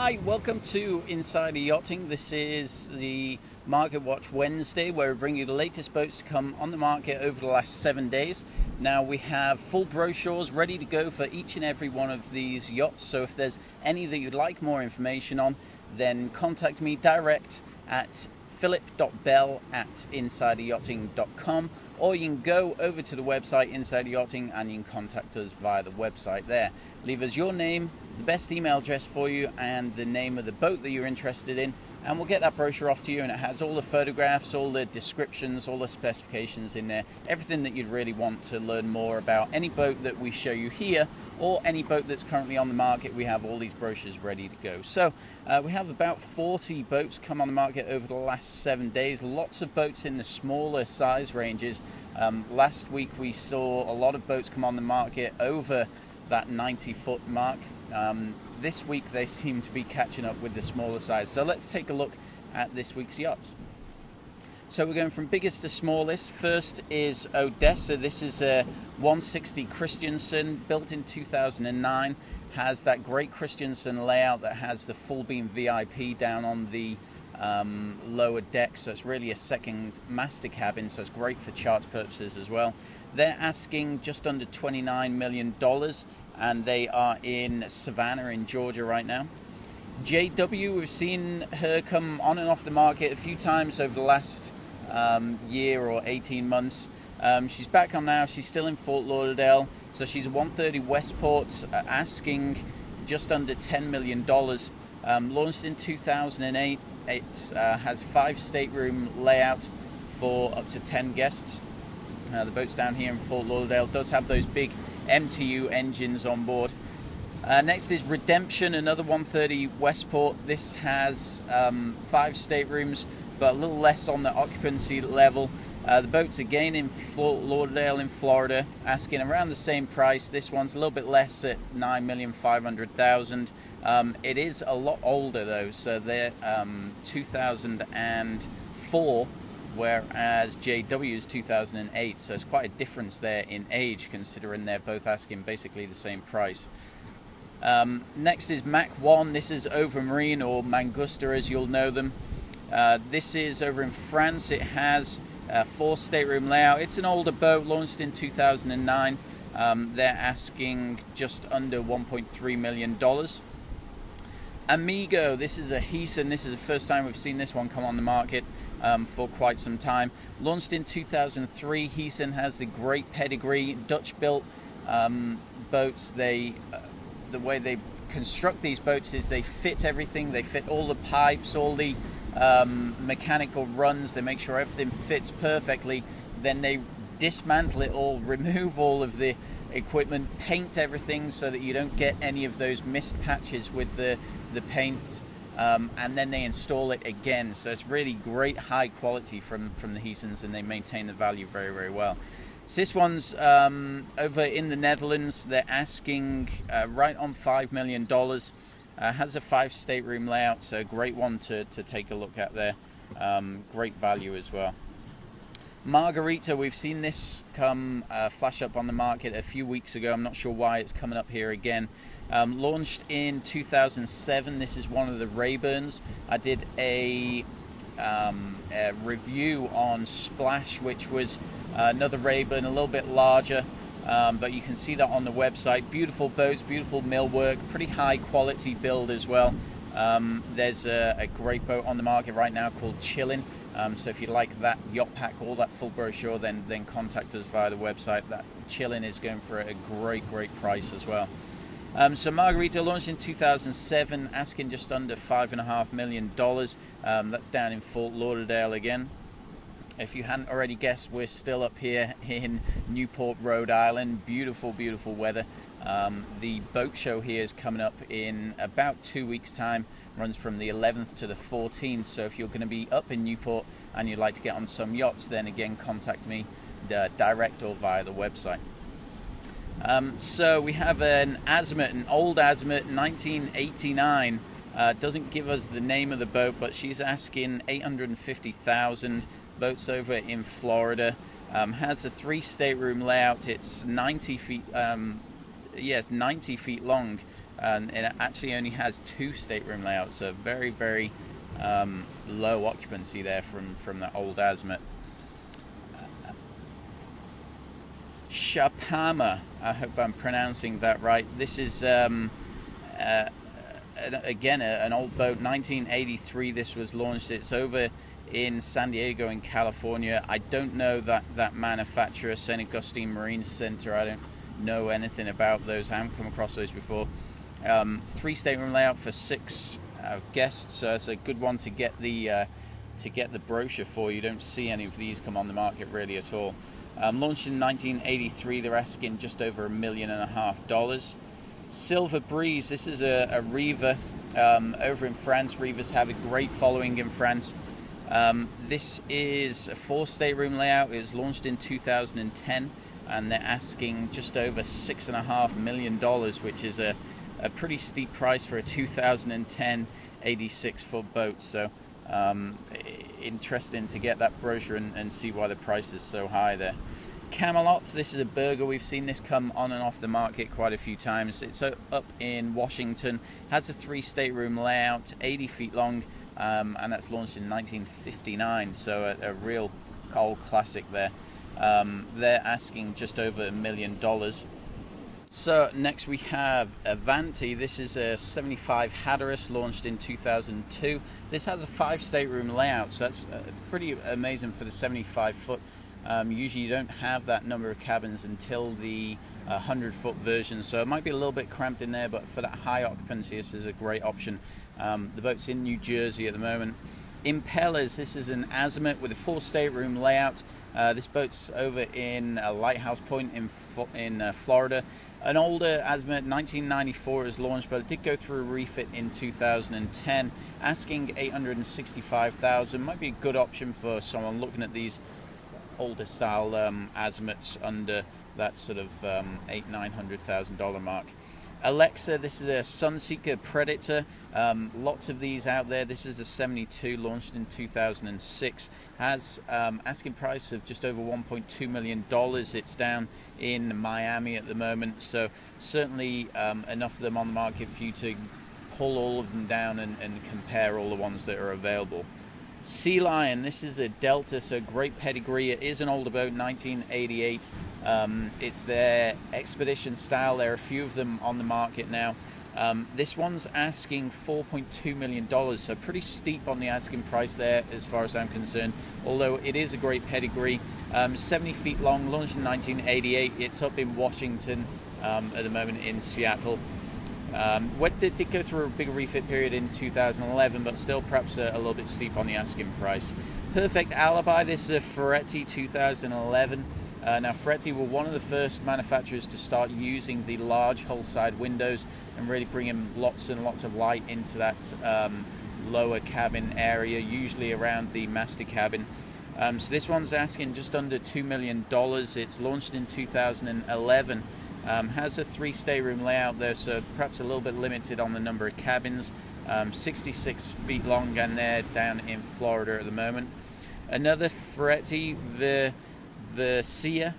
Hi, welcome to Insider Yachting. This is the Market Watch Wednesday, where we bring you the latest boats to come on the market over the last 7 days. Now we have full brochures ready to go for each and every one of these yachts, so if there's any that you'd like more information on, then contact me direct at philip.bell@insideryachting.com, or you can go over to the website Insider Yachting and you can contact us via the website there. Leave us your name, the best email address for you, and the name of the boat that you're interested in, and we'll get that brochure off to you, and it has all the photographs, all the descriptions, all the specifications in there, everything that you'd really want to learn more about any boat that we show you here or any boat that's currently on the market. We have all these brochures ready to go. So we have about 40 boats come on the market over the last 7 days. Lots of boats in the smaller size ranges. Last week we saw a lot of boats come on the market over that 90-foot mark. This week they seem to be catching up with the smaller size. So let's take a look at this week's yachts. So we're going from biggest to smallest. First is Odessa. This is a 160 Christensen, built in 2009. Has that great Christensen layout that has the full beam VIP down on the lower deck, so it's really a second master cabin, so it's great for charter purposes as well. They're asking just under $29 million, and they are in Savannah in Georgia right now. JW, we've seen her come on and off the market a few times over the last year or 18 months. She's back on now. She's still in Fort Lauderdale, so she's a 130 Westport, asking just under $10 million. Launched in 2008. It has 5 stateroom layout for up to 10 guests. The boat's down here in Fort Lauderdale. Does have those big MTU engines on board. Next is Redemption, another 130 Westport. This has 5 staterooms, but a little less on the occupancy level. The boat's again in Fort Lauderdale in Florida, asking around the same price. This one's a little bit less at $9,500,000. It is a lot older though, so they're 2004, whereas JW is 2008, so it's quite a difference there in age, considering they're both asking basically the same price. Next is Mac 1. This is Overmarine, or Mangusta as you'll know them. This is over in France. It has a 4 stateroom layout. It's an older boat, launched in 2009. They're asking just under $1.3 million. Amigo, this is a Heeson. This is the first time we've seen this one come on the market for quite some time. Launched in 2003. Heeson has the great pedigree, Dutch-built boats. The way they construct these boats is they fit everything. They fit all the pipes, all the mechanical runs. They make sure everything fits perfectly. Then they dismantle it all, remove all of the equipment, paint everything so that you don't get any of those mist patches with the paint, and then they install it again. So it's really great high quality from the Heesons, and they maintain the value very, very well. So this one's over in the Netherlands. They're asking right on $5 million. Has a 5 stateroom layout, so a great one to take a look at there. Great value as well. Margarita, we've seen this come flash up on the market a few weeks ago. I'm not sure why it's coming up here again. Launched in 2007. This is one of the Rayburns. I did a review on Splash, which was another Rayburn, a little bit larger, but you can see that on the website. Beautiful boats, beautiful millwork, pretty high quality build as well. There's a great boat on the market right now called Chillin'. So if you like that yacht pack, all that full brochure, then contact us via the website. That Chillin' is going for a great price as well. So Margarita launched in 2007, asking just under $5.5 million. That's down in Fort Lauderdale again. If you hadn't already guessed, we're still up here in Newport, Rhode Island. Beautiful weather. The boat show here is coming up in about 2 weeks' time. Runs from the 11th to the 14th. So if you're going to be up in Newport and you'd like to get on some yachts, then again contact me direct or via the website. So we have an Azimut, an old Azimut, 1989. Doesn't give us the name of the boat, but she's asking $850,000. Boat's over in Florida. Has a 3 stateroom layout. It's 90 feet. It's 90 feet long. and it actually only has 2 stateroom layouts, so very, very low occupancy there from the old Azimut. Chapama, I hope I'm pronouncing that right. This is again an old boat, 1983. This was launched. It's over in San Diego in California. I don't know that manufacturer, St. Augustine Marine Center. I don't know anything about those. I haven't come across those before. 3 stateroom layout for 6 guests, so it's a good one to get the brochure for. You don't see any of these come on the market really at all. Launched in 1983, they're asking just over $1.5 million. Silver Breeze, this is a Riva over in France. Rivas have a great following in France. This is a 4 stateroom layout. It was launched in 2010, and they're asking just over $6.5 million, which is a pretty steep price for a 2010 86-foot boat. So interesting to get that brochure and see why the price is so high there. Camelot, this is a Burger. We've seen this come on and off the market quite a few times. It's up in Washington, has a 3 stateroom layout, 80 feet long, and that's launched in 1959, so a real old classic there. They're asking just over $1 million. So next we have Avanti. This is a 75 Hatteras, launched in 2002. This has a 5 stateroom layout, so that's pretty amazing for the 75-foot. Usually you don't have that number of cabins until the 100-foot version, so it might be a little bit cramped in there, but for that high occupancy, this is a great option. The boat's in New Jersey at the moment. Impellers, this is an Azimut with a 4 stateroom layout. This boat's over in Lighthouse Point in Florida. An older Azimut, 1994 is launched, but it did go through a refit in 2010, asking $865,000. Might be a good option for someone looking at these older style Azimuts under that sort of $800,000-900,000 mark. Alexa, this is a Sunseeker Predator. Lots of these out there. This is a 72, launched in 2006. Has asking price of just over $1.2 million. It's down in Miami at the moment, so certainly enough of them on the market for you to pull all of them down and compare all the ones that are available. Sea Lion, this is a Delta, so great pedigree. It is an older boat, 1988. It's their expedition style. There are a few of them on the market now. This one's asking $4.2 million, so pretty steep on the asking price there as far as I'm concerned, although it is a great pedigree. 70 feet long, launched in 1988. It's up in Washington at the moment, in Seattle. Did go through a big refit period in 2011, but still perhaps a little bit steep on the asking price. Perfect Alibi, this is a Ferretti 2011. Now Ferretti were one of the first manufacturers to start using the large hull side windows and really bringing lots and lots of light into that lower cabin area, usually around the master cabin. So this one's asking just under $2 million. It's launched in 2011. Has a 3 stateroom layout there, so perhaps a little bit limited on the number of cabins. 66 feet long, and they're down in Florida at the moment. Another Ferretti, the Sia,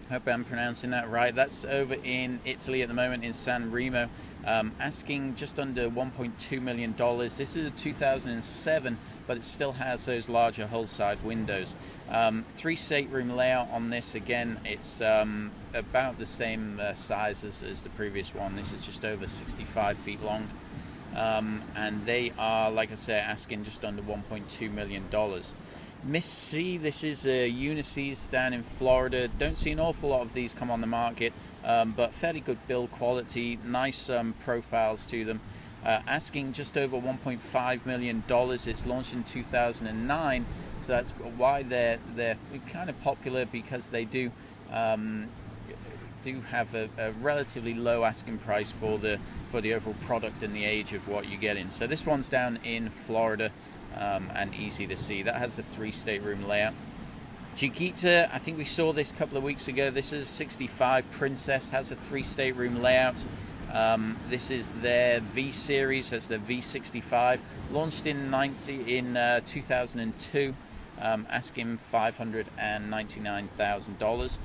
hope I'm pronouncing that right. That's over in Italy at the moment, in San Remo, asking just under $1.2 million. This is a 2007, but it still has those larger hull side windows. 3 stateroom layout on this. Again, it's about the same size as the previous one. This is just over 65 feet long, and they are, like I say, asking just under $1.2 million. Miss C, this is a Uniseas down in Florida. Don't see an awful lot of these come on the market, but fairly good build quality, nice profiles to them. Asking just over $1.5 million. It's launched in 2009, so that's why they're kind of popular, because they do have a relatively low asking price for the overall product and the age of what you get in. So this one's down in Florida, and easy to see. That has a 3 stateroom layout. Chiquita, I think we saw this a couple of weeks ago. This is 65 Princess, has a 3 stateroom layout. This is their V series, that's the V65, launched in 2002, asking $599,000.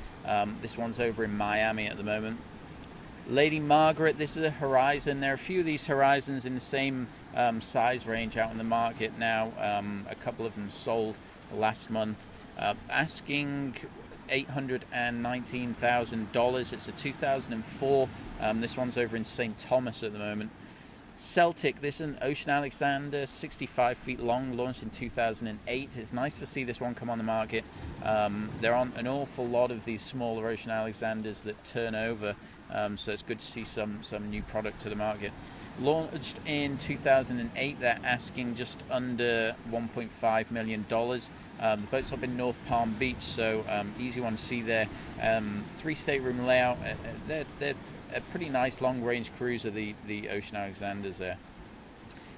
This one's over in Miami at the moment. Lady Margaret, this is a Horizon. There are a few of these Horizons in the same size range out in the market now. A couple of them sold last month. Asking $819,000. It's a 2004. This one's over in St. Thomas at the moment. Celtic, this is an Ocean Alexander, 65 feet long, launched in 2008. It's nice to see this one come on the market. There aren't an awful lot of these smaller Ocean Alexanders that turn over, so it's good to see some new product to the market. Launched in 2008, they're asking just under $1.5 million. The boat's up in North Palm Beach, so easy one to see there. 3 stateroom layout. They're a pretty nice long-range cruiser, the Ocean Alexanders there.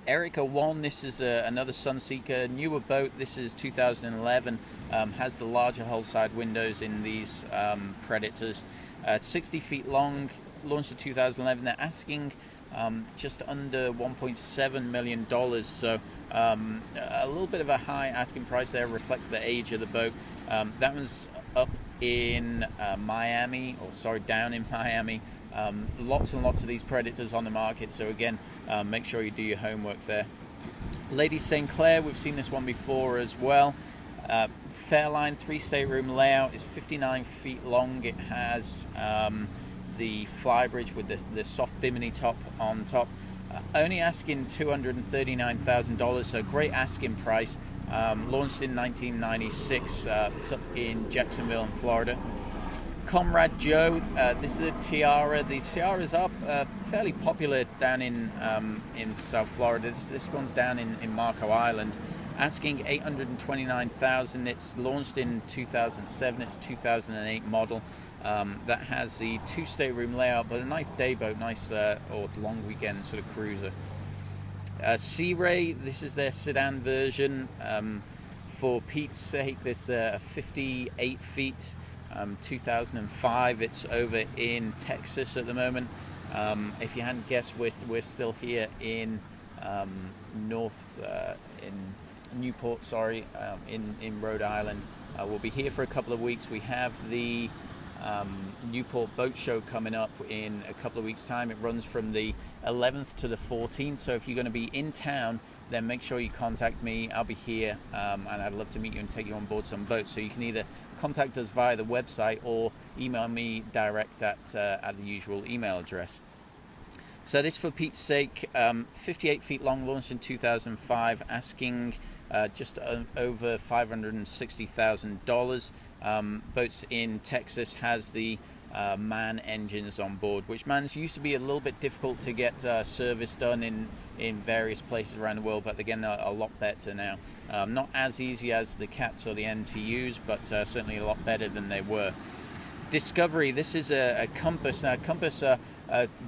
Erica 1, this is another Sunseeker, newer boat. This is 2011, has the larger hull side windows in these Predators. 60 feet long, launched in 2011. They're asking just under $1.7 million, so a little bit of a high asking price there, reflects the age of the boat. That one's up in Miami, or sorry, down in Miami. Lots and lots of these Predators on the market, so again, make sure you do your homework there. Lady St. Clair, we've seen this one before as well. Fairline 3 stateroom layout, is 59 feet long. It has the flybridge with the soft bimini top on top. Only asking $239,000, so great asking price. Launched in 1996. It's up in Jacksonville in Florida. Comrade Joe, this is a Tiara. The Tiaras are fairly popular down in South Florida. This one's down in Marco Island. Asking $829,000. It's launched in 2007. It's 2008 model. That has the 2 stateroom layout, but a nice day boat, nice or long weekend sort of cruiser. Sea Ray, this is their sedan version. For Pete's sake, this 58 feet. 2005. It's over in Texas at the moment. If you hadn't guessed, we're still here in in Newport, sorry, in Rhode Island. We'll be here for a couple of weeks. We have the Newport Boat Show coming up in a couple of weeks' time. It runs from the 11th to the 14th, so if you're going to be in town, then make sure you contact me. I'll be here, and I'd love to meet you and take you on board some boats. So you can either contact us via the website or email me direct at the usual email address. So this, for Pete's sake, 58 feet long, launched in 2005, asking just over $560,000. Boats in Texas, has the MAN engines on board, which MANs used to be a little bit difficult to get service done in various places around the world, but again, a lot better now. Not as easy as the CATs or the MTUs, but certainly a lot better than they were. Discovery, this is a Compass. Now, Compass, a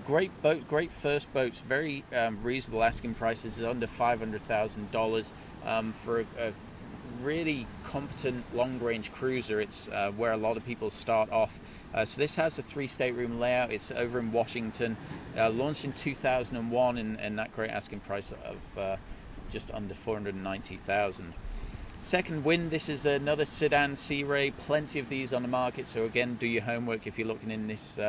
great boat, great first boats, very reasonable asking prices, under $500,000 for a really competent long-range cruiser. It's where a lot of people start off. So this has a 3 stateroom layout. It's over in Washington, launched in 2001, and that great asking price of just under $490,000. Second Wind, this is another sedan Sea Ray. Plenty of these on the market, so again, do your homework if you're looking in this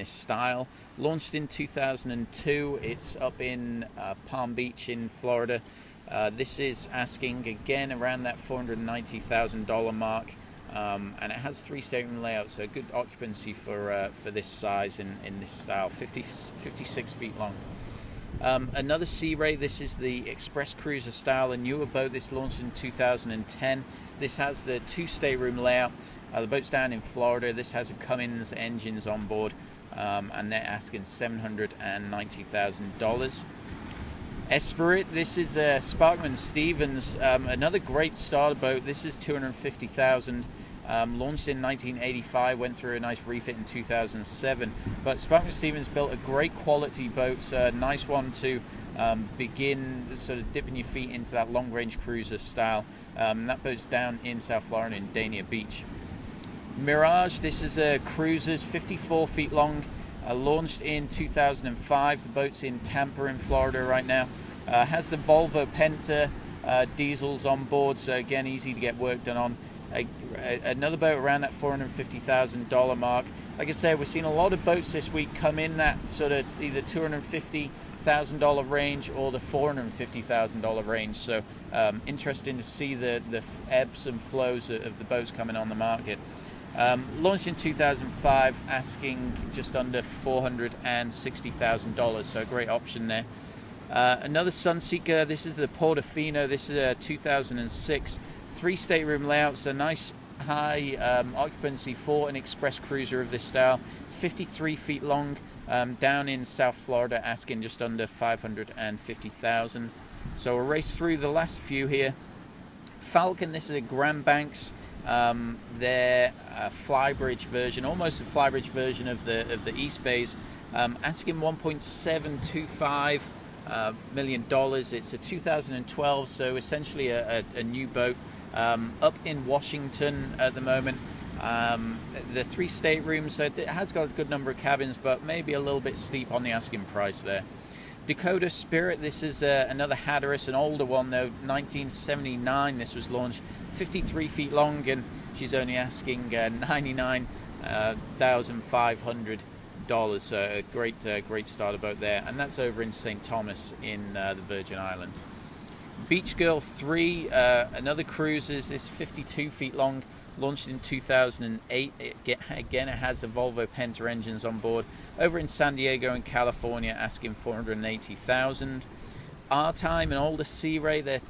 style. Launched in 2002. It's up in Palm Beach in Florida. This is asking again around that $490,000 mark, and it has 3 stateroom layouts, so good occupancy for this size in this style. 56 feet long. Another Sea Ray. This is the Express Cruiser style, a newer boat. This launched in 2010. This has the 2 stateroom layout. The boat's down in Florida. This has a Cummins engines on board, and they're asking $790,000. Esprit, this is Sparkman Stevens, another great starter boat. This is $250,000. Launched in 1985, went through a nice refit in 2007. But Sparkman Stevens built a great quality boat, so a nice one to begin sort of dipping your feet into that long-range cruiser style. That boat's down in South Florida in Dania Beach. Mirage, this is a cruiser, 54 feet long. Launched in 2005. The boat's in Tampa in Florida right now. Has the Volvo Penta diesels on board, so again, easy to get work done on. another boat around that $450,000 mark. Like I said, we're seeing a lot of boats this week come in that sort of either $250,000 range or the $450,000 range. So interesting to see the ebbs and flows of the boats coming on the market. Launched in 2005, asking just under $460,000, so a great option there. Another Sunseeker, this is the Portofino. This is a 2006 3-stateroom layout, so nice high occupancy for an express cruiser of this style. It's 53 feet long, down in South Florida, asking just under $550,000. So we'll race through the last few here. Falcon, this is a Grand Banks. Their flybridge version, almost a flybridge version of the East Bays, asking $1.725 million. It's a 2012, so essentially a new boat, up in Washington at the moment. The 3 staterooms, so it has got a good number of cabins, but maybe a little bit steep on the asking price there. Dakota Spirit, this is another Hatteras, an older one though, 1979 this was launched, 53 feet long, and she's only asking $99,500. So a great starter boat there, and that's over in St. Thomas in the Virgin Islands. Beach Girl 3, another cruiser, this 52 feet long, launched in 2008. Again, it has the Volvo Penta engines on board. Over in San Diego in California, asking $480,000. R-Time, an older Sea Ray, their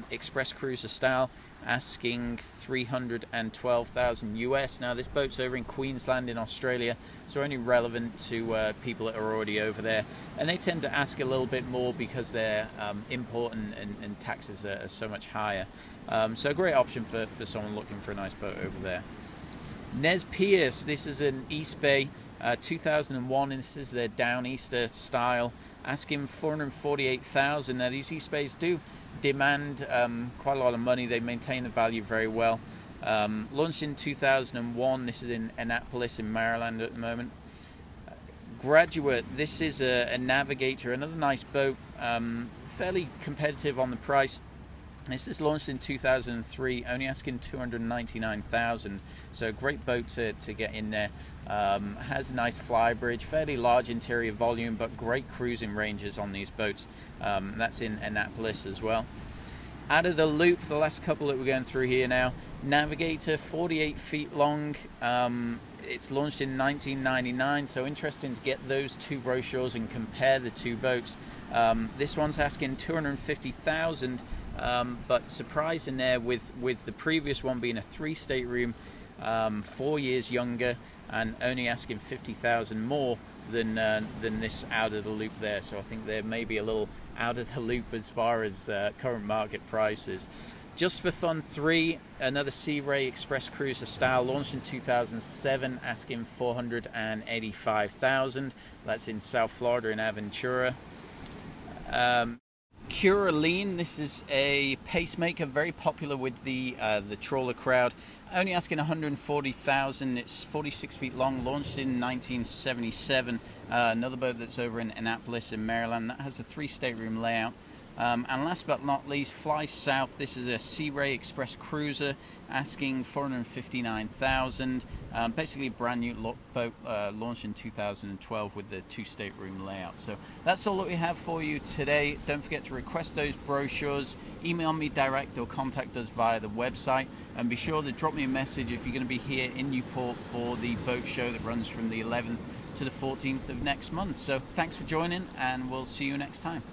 express cruiser style, asking $312,000 US. Now this boat's over in Queensland in Australia, so only relevant to people that are already over there, and they tend to ask a little bit more because their import and taxes are so much higher. So a great option for someone looking for a nice boat over there. Nez Perce, this is an East Bay, 2001, and this is their Downeaster style, asking $448,000. Now these East Bays do demand quite a lot of money. They maintain the value very well. Launched in 2001. This is in Annapolis in Maryland at the moment. Graduate, this is a Navigator, another nice boat, fairly competitive on the price. This is launched in 2003, only asking $299,000, so a great boat to get in there. Has a nice flybridge, fairly large interior volume, but great cruising ranges on these boats. That's in Annapolis as well. Out of the Loop, the last couple that we're going through here now, Navigator, 48 feet long. It's launched in 1999, so interesting to get those two brochures and compare the two boats. This one's asking $250,000. But surprising there with the previous one being a 3-stateroom, 4 years younger, and only asking $50,000 more than this Out of the Loop there. So I think they're maybe a little out of the loop as far as current market prices. Just for Fun 3, another Sea Ray Express Cruiser style, launched in 2007, asking $485,000. That's in South Florida in Aventura. Curaline, this is a pacemaker, very popular with the trawler crowd. Only asking $140,000. It's 46 feet long, launched in 1977. Another boat that's over in Annapolis in Maryland. That has a 3-stateroom layout. And last but not least, Fly South. This is a Sea Ray Express Cruiser, asking $459,000. Basically a brand new boat, launched in 2012 with the 2-stateroom layout. So that's all that we have for you today. Don't forget to request those brochures, email me direct or contact us via the website, and be sure to drop me a message if you're going to be here in Newport for the boat show that runs from the 11th to the 14th of next month. So thanks for joining, and we'll see you next time.